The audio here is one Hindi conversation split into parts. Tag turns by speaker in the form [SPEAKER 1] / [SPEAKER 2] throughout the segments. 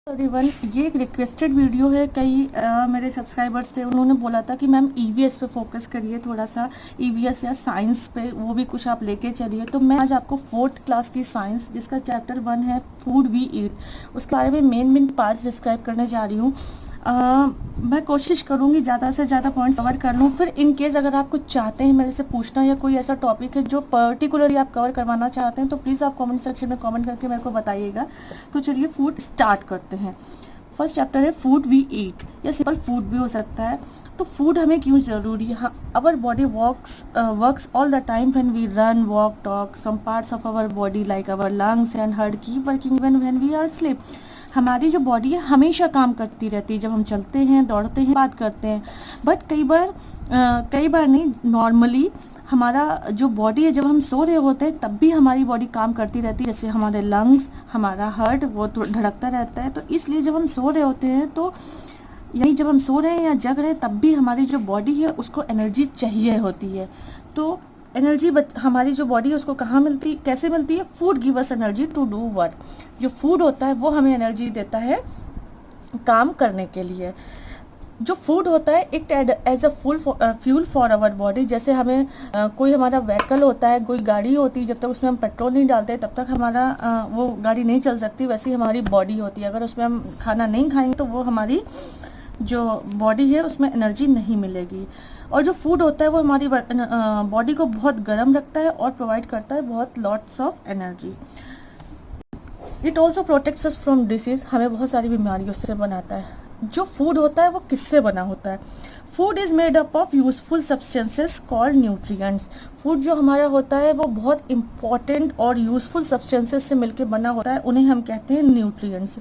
[SPEAKER 1] एवरीवन, ये एक रिक्वेस्टेड वीडियो है। कई मेरे सब्सक्राइबर्स थे, उन्होंने बोला था कि मैम ईवीएस पे फोकस करिए, थोड़ा सा ईवीएस या साइंस पे वो भी कुछ आप लेके चलिए। तो मैं आज आपको 4th क्लास की साइंस, जिसका चैप्टर 1 है फूड वी ईट, उसके बारे में मेन पार्ट्स डिस्क्राइब करने जा रही हूँ। मैं कोशिश करूँगी ज़्यादा से ज़्यादा पॉइंट्स कवर कर लूँ। फिर इन केस अगर आप कुछ चाहते हैं मेरे से पूछना या कोई ऐसा टॉपिक है जो पर्टिकुलरली आप कवर करवाना चाहते हैं, तो प्लीज़ आप कमेंट सेक्शन में कमेंट करके मेरे को बताइएगा। तो चलिए फूड स्टार्ट करते हैं। फर्स्ट चैप्टर है फूड वी ईट, या सिंपल फूड भी हो सकता है। तो फूड हमें क्यों ज़रूरी है? Our body works all the time when we run, walk, talk. Some parts of our body like our lungs and heart keep working even when we are sleep. हमारी जो बॉडी है हमेशा काम करती रहती है, जब हम चलते हैं, दौड़ते हैं, बात करते हैं। बट कई बार नहीं, नॉर्मली हमारा जो बॉडी है, जब हम सो रहे होते हैं तब भी हमारी बॉडी काम करती रहती है। जैसे हमारे लंग्स, हमारा हार्ट, वो तो धड़कता रहता है। तो इसलिए जब हम सो रहे होते हैं, तो यानी जब हम सो रहे हैं या जग रहे हैं, तब भी हमारी जो बॉडी है उसको एनर्जी चाहिए होती है। तो एनर्जी हमारी जो बॉडी है उसको कैसे मिलती है? Food give us energy to do work. जो फूड होता है वो हमें एनर्जी देता है काम करने के लिए। जो फूड होता है एक as a fuel for our body. जैसे हमें कोई हमारा व्हीकल होता है, कोई गाड़ी होती है, जब तक उसमें हम पेट्रोल नहीं डालते तब तक हमारा वो गाड़ी नहीं चल सकती। वैसे ही हमारी बॉडी होती है, अगर उसमें हम खाना नहीं खाएंगे तो वो हमारी जो बॉडी है उसमें एनर्जी नहीं मिलेगी। और जो फूड होता है वो हमारी बॉडी को बहुत गर्म रखता है और प्रोवाइड करता है बहुत lots of energy. It also protects us from disease, हमें बहुत सारी बीमारियों से बनाता है। जो फूड होता है वो किससे बना होता है? Food is made up of useful substances called nutrients. Food जो हमारा होता है वो बहुत इंपॉर्टेंट और यूजफुल सब्सटेंसेस से मिलकर बना होता है, उन्हें हम कहते हैं nutrients.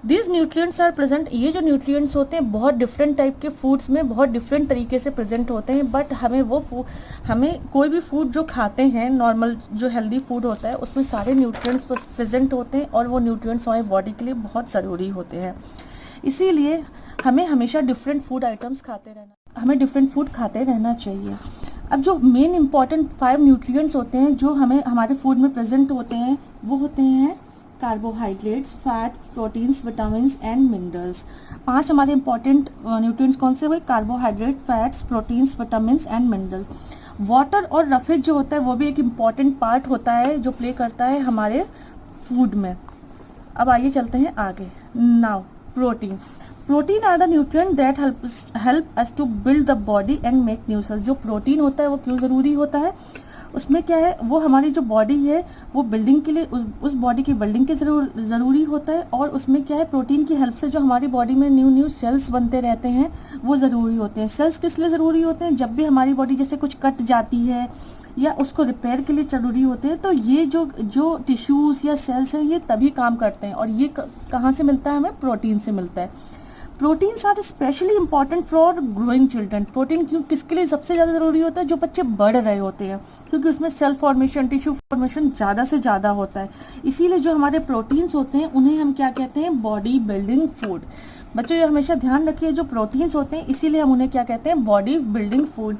[SPEAKER 1] These nutrients are present, ये जो न्यूट्रिएंट्स होते हैं बहुत डिफरेंट टाइप के फूड्स में बहुत डिफरेंट तरीके से प्रेजेंट होते हैं। बट हमें कोई भी फूड जो खाते हैं, नॉर्मल जो हेल्दी फूड होता है, उसमें सारे न्यूट्रिएंट्स प्रेजेंट होते हैं और वो न्यूट्रिएंट्स हमारी बॉडी के लिए बहुत ज़रूरी होते हैं। इसीलिए हमें हमेशा डिफरेंट फूड खाते रहना चाहिए। अब जो मेन इंपॉर्टेंट 5 न्यूट्रिएंट्स होते हैं जो हमें हमारे फूड में प्रेजेंट होते हैं, वो होते हैं carbohydrates, fat, proteins, vitamins and minerals. 5 हमारे इंपॉर्टेंट न्यूट्रिएंट्स कौन से हुए? Carbohydrate, fats, proteins, vitamins and minerals. Water और रफेज जो होता है वो भी एक इम्पॉर्टेंट पार्ट होता है जो प्ले करता है हमारे फूड में। अब आइए चलते हैं आगे। Now protein are the nutrient that help us to build the body and make new cells. जो प्रोटीन होता है वो क्यों ज़रूरी होता है? उसमें क्या है, वो हमारी जो बॉडी है वो बिल्डिंग के लिए, उस बॉडी की बिल्डिंग के ज़रूरी होता है। और उसमें क्या है, प्रोटीन की हेल्प से जो हमारी बॉडी में न्यू सेल्स बनते रहते हैं वो ज़रूरी होते हैं। सेल्स किस लिए ज़रूरी होते हैं? जब भी हमारी बॉडी जैसे कुछ कट जाती है या उसको रिपेयर के लिए ज़रूरी होते हैं, तो ये जो टिश्यूज़ या सेल्स हैं ये तभी काम करते हैं। और ये कहाँ से मिलता है? हमें प्रोटीन से मिलता है। Proteins are specially important for growing children. Protein क्यों, किसके लिए सबसे ज़्यादा ज़रूरी होता है? जो बच्चे बढ़ रहे होते हैं, क्योंकि उसमें सेल फॉर्मेशन, टिश्यू फॉर्मेशन ज़्यादा से ज़्यादा होता है। इसीलिए जो हमारे प्रोटीन्स होते हैं उन्हें हम क्या कहते हैं? Body building food. बच्चों ये हमेशा ध्यान रखिए, जो प्रोटीन्स होते हैं इसीलिए हम उन्हें क्या कहते हैं? Body building food.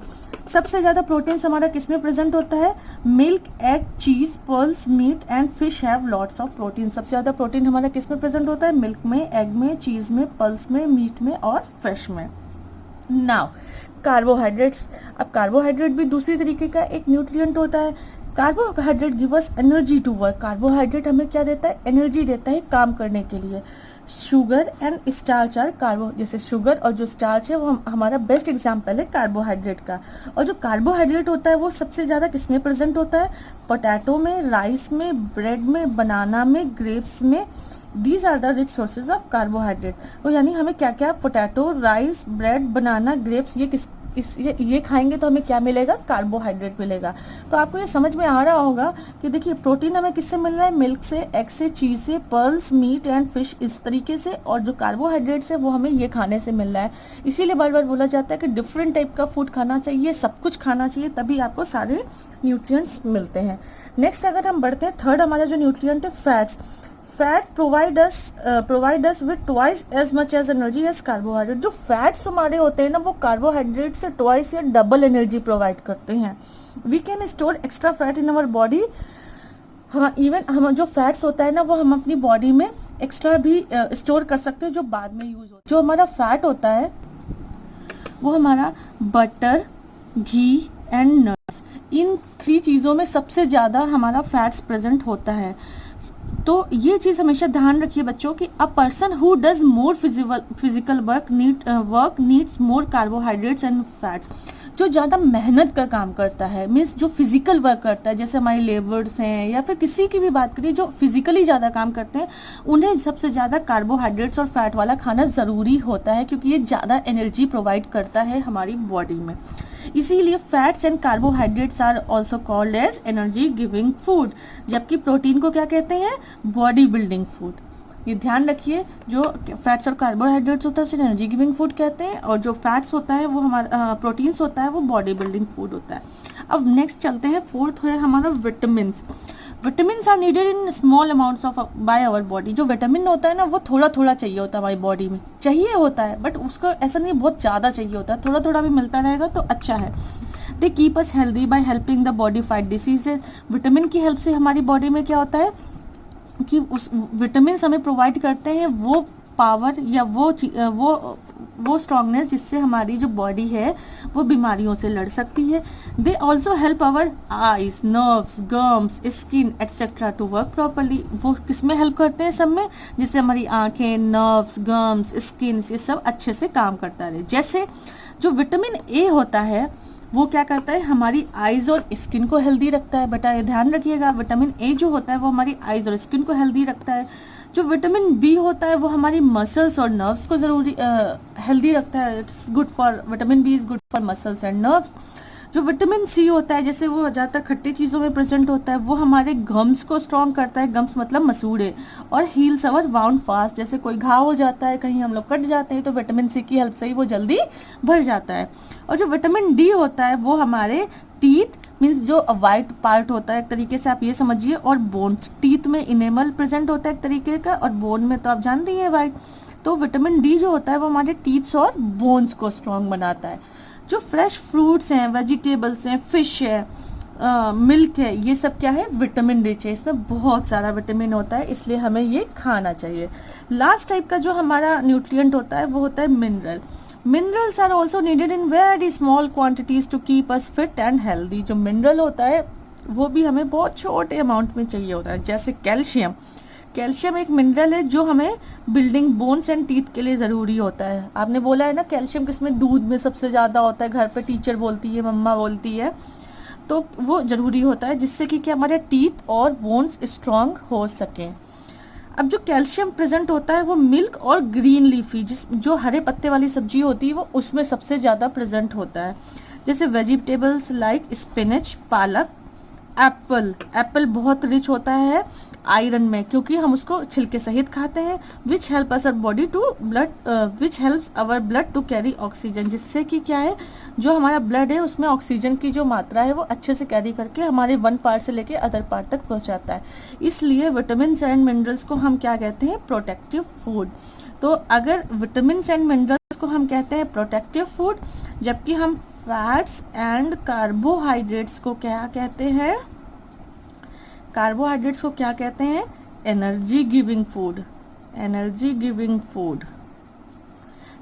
[SPEAKER 1] सबसे ज़्यादा प्रोटीन्स हमारा किसमें प्रेजेंट होता है? Milk, egg, cheese, pulses, meat and fish have lots of protein. सबसे ज़्यादा प्रोटीन हमारा किसमें प्रेजेंट होता है? मिल्क में, एग में, चीज़ में, पर्ल्स में, मीट में और फिश में। Now carbohydrates. अब कार्बोहाइड्रेट भी दूसरी तरीके का एक न्यूट्रिएंट होता है। Carbohydrate give us energy to work. Carbohydrate हमें क्या देता है? एनर्जी देता है काम करने के लिए। शुगर एंड स्टार्च आर जैसे शुगर और जो स्टार्च है वो हमारा बेस्ट एग्जाम्पल है कार्बोहाइड्रेट का। और जो कार्बोहाइड्रेट होता है वो सबसे ज़्यादा किसमें प्रेजेंट होता है? पोटैटो में, राइस में, ब्रेड में, बनाना में, ग्रेप्स में। These are the rich sources of carbohydrate. तो यानी हमें क्या क्या, potato, rice, bread, banana, grapes, ये खाएंगे तो हमें क्या मिलेगा? कार्बोहाइड्रेट मिलेगा। तो आपको ये समझ में आ रहा होगा कि देखिए प्रोटीन हमें किससे मिल रहा है? मिल्क से, एग से, चीज़ से, पर्ल्स, मीट एंड फिश, इस तरीके से। और जो कार्बोहाइड्रेट्स है वो हमें ये खाने से मिल रहा है। इसीलिए बार बार बोला जाता है कि डिफरेंट टाइप का फूड खाना चाहिए, सब कुछ खाना चाहिए, तभी आपको सारे न्यूट्रिएंट्स मिलते हैं। नेक्स्ट अगर हम बढ़ते हैं, थर्ड हमारा जो न्यूट्रिएंट है fats. Fat provide us with twice as much as energy as carbohydrate. जो फैट्स हमारे होते हैं ना वो कार्बोहाइड्रेट से ट्वाइस या डबल एनर्जी प्रोवाइड करते हैं। We can store extra fat in our body. हम जो फैट्स होता है ना वो हम अपनी बॉडी में एक्स्ट्रा भी स्टोर कर सकते हैं जो बाद में यूज हो। जो हमारा फैट होता है वो हमारा बटर, घी एंड नट्स, इन 3 चीज़ों में सबसे ज़्यादा हमारा फैट्स प्रेजेंट होता है। तो ये चीज़ हमेशा ध्यान रखिए बच्चों कि a person who does more physical work needs more carbohydrates and fats. जो ज़्यादा मेहनत का काम करता है, मीन्स जो फिजिकल वर्क करता है, जैसे हमारे लेबर्स हैं या फिर किसी की भी बात करिए जो फिजिकली ज़्यादा काम करते हैं, उन्हें सबसे ज़्यादा कार्बोहाइड्रेट्स और फैट वाला खाना ज़रूरी होता है, क्योंकि ये ज़्यादा एनर्जी प्रोवाइड करता है हमारी बॉडी में। इसीलिए fats and carbohydrates are also called as energy giving food, जबकि प्रोटीन को क्या कहते हैं? Body building food. ये ध्यान रखिए, जो फैट्स और कार्बोहाइड्रेट्स होता है उसे एनर्जी गिविंग फूड कहते हैं, और जो फैट्स होता है वो हमारा प्रोटीन्स होता है वो बॉडी बिल्डिंग फूड होता है। अब नेक्स्ट चलते हैं, फोर्थ है हमारा vitamins. Vitamins are needed in small amounts of by our body. जो विटामिन होता है ना वो थोड़ा थोड़ा चाहिए होता है हमारी बॉडी में, चाहिए होता है, बट उसको ऐसा नहीं बहुत ज़्यादा चाहिए होता है, थोड़ा थोड़ा भी मिलता रहेगा तो अच्छा है। They keep us healthy by helping the body fight disease. Vitamin की हेल्प से हमारी बॉडी में क्या होता है कि उस विटामिन हमें प्रोवाइड करते हैं वो पावर या वो स्ट्रांगनेस जिससे हमारी जो बॉडी है वो बीमारियों से लड़ सकती है। They also help our eyes, nerves, gums, skin etcetera to work properly. वो किस में हेल्प करते हैं? सब में, जिससे हमारी आंखें, नर्व्स, गम्स, स्किन ये सब अच्छे से काम करता रहे। जैसे जो विटामिन ए होता है वो क्या करता है? हमारी आइज और स्किन को हेल्दी रखता है। बेटा ये ध्यान रखिएगा, विटामिन ए जो होता है वो हमारी आइज और स्किन को हेल्दी रखता है। जो विटामिन बी होता है वो हमारी मसल्स और नर्व्स को जरूरी हेल्दी रखता है। It's good for, vitamin B is good for muscles and nerves. जो विटामिन सी होता है, जैसे वो ज़्यादातर खट्टी चीज़ों में प्रेजेंट होता है, वो हमारे गम्स को स्ट्रॉन्ग करता है, गम्स मतलब मसूड़े, और हील्स अवर वाउंड फास्ट। जैसे कोई घाव हो जाता है, कहीं हम लोग कट जाते हैं, तो विटामिन सी की हेल्प से ही वो जल्दी भर जाता है। और जो विटामिन डी होता है वो हमारे टीथ, मीन्स जो वाइट पार्ट होता है एक तरीके से आप ये समझिए, और बोन्स, टीथ में इनेमल प्रेजेंट होता है एक तरीके का, और बोन में तो आप जानते ही हैं वाइट। तो विटामिन डी जो होता है वो हमारे टीथ्स और बोन्स को स्ट्रॉन्ग बनाता है। जो फ्रेश फ्रूट्स हैं, वेजिटेबल्स हैं, फिश है, मिल्क है, ये सब क्या है? विटामिन रिच है। इसमें बहुत सारा विटामिन होता है, इसलिए हमें ये खाना चाहिए। लास्ट टाइप का जो हमारा न्यूट्रिएंट होता है वो होता है mineral. Minerals are also needed in very small quantities to keep us fit and healthy. जो मिनरल होता है वो भी हमें बहुत छोटे अमाउंट में चाहिए होता है। जैसे कैल्शियम, कैल्शियम एक मिनरल है जो हमें बिल्डिंग बोन्स एंड टीथ के लिए ज़रूरी होता है। आपने बोला है ना कैल्शियम किसमें? दूध में सबसे ज़्यादा होता है, घर पे टीचर बोलती है, मम्मा बोलती है, तो वो ज़रूरी होता है जिससे कि क्या हमारे टीथ और बोन्स स्ट्रॉन्ग हो सकें। अब जो कैल्शियम प्रेजेंट होता है वो मिल्क और ग्रीन लीफी, जो हरे पत्ते वाली सब्जी होती है वो उसमें सबसे ज़्यादा प्रेजेंट होता है। जैसे वेजिटेबल्स लाइक स्पिनच, पालक, एप्पल बहुत रिच होता है आयरन में, क्योंकि हम उसको छिलके सहित खाते हैं। Which helps our blood to carry oxygen, जिससे कि क्या है, जो हमारा ब्लड है उसमें ऑक्सीजन की जो मात्रा है वो अच्छे से कैरी करके हमारे वन पार्ट से लेके अदर पार्ट तक पहुंचाता है। इसलिए विटामिन एंड मिनरल्स को हम क्या कहते हैं? Protective food. तो अगर विटामिन एंड मिनरल्स को हम कहते हैं प्रोटेक्टिव फूड, जबकि हम फैट्स एंड कार्बोहाइड्रेट्स को क्या कहते हैं? कार्बोहाइड्रेट्स को क्या कहते हैं? Energy giving food, energy giving food.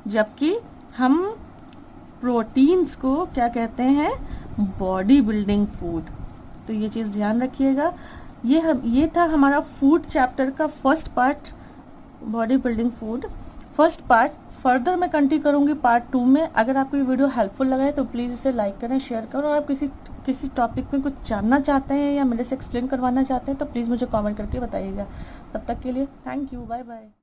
[SPEAKER 1] जबकि हम प्रोटीन्स को क्या कहते हैं? Body building food. तो ये चीज़ ध्यान रखिएगा। ये था हमारा फूड चैप्टर का first part, body building food first part. Further मैं कंटिन्यू करूंगी पार्ट 2 में। अगर आपको ये वीडियो हेल्पफुल लगा है तो प्लीज़ इसे लाइक करें, शेयर करें, और आप किसी टॉपिक में कुछ जानना चाहते हैं या मेरे से एक्सप्लेन करवाना चाहते हैं तो प्लीज़ मुझे कमेंट करके बताइएगा। तब तक के लिए थैंक यू, बाय बाय।